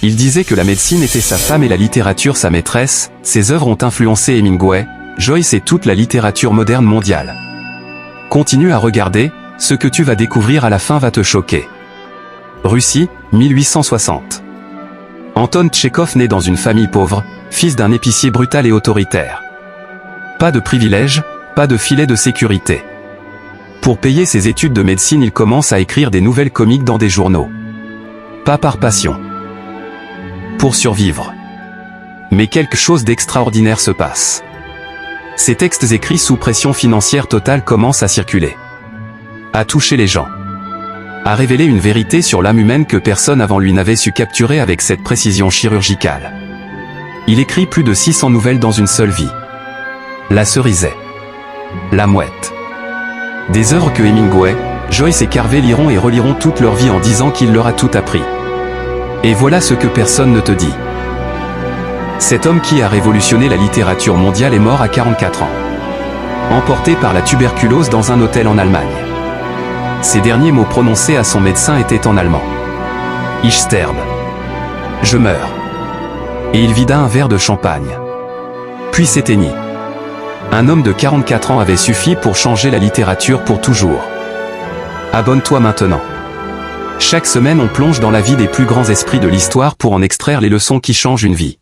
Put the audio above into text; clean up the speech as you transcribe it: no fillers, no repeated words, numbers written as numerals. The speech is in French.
Il disait que la médecine était sa femme et la littérature sa maîtresse. Ses œuvres ont influencé Hemingway, Joyce et toute la littérature moderne mondiale. Continue à regarder, ce que tu vas découvrir à la fin va te choquer. Russie, 1860. Anton Tchekhov naît dans une famille pauvre, fils d'un épicier brutal et autoritaire. Pas de privilèges, pas de filet de sécurité. Pour payer ses études de médecine, il commence à écrire des nouvelles comiques dans des journaux. Pas par passion. Pour survivre. Mais quelque chose d'extraordinaire se passe. Ces textes écrits sous pression financière totale commencent à circuler. À toucher les gens. À révéler une vérité sur l'âme humaine que personne avant lui n'avait su capturer avec cette précision chirurgicale. Il écrit plus de 600 nouvelles dans une seule vie. La Cerisaie. La Mouette. Des œuvres que Hemingway, Joyce et Carver liront et reliront toute leur vie en disant qu'il leur a tout appris. Et voilà ce que personne ne te dit. Cet homme qui a révolutionné la littérature mondiale est mort à 44 ans. Emporté par la tuberculose dans un hôtel en Allemagne. Ses derniers mots prononcés à son médecin étaient en allemand. Ich sterbe. Je meurs. Et il vida un verre de champagne. Puis s'éteignit. Un homme de 44 ans avait suffi pour changer la littérature pour toujours. Abonne-toi maintenant. Chaque semaine on plonge dans la vie des plus grands esprits de l'histoire pour en extraire les leçons qui changent une vie.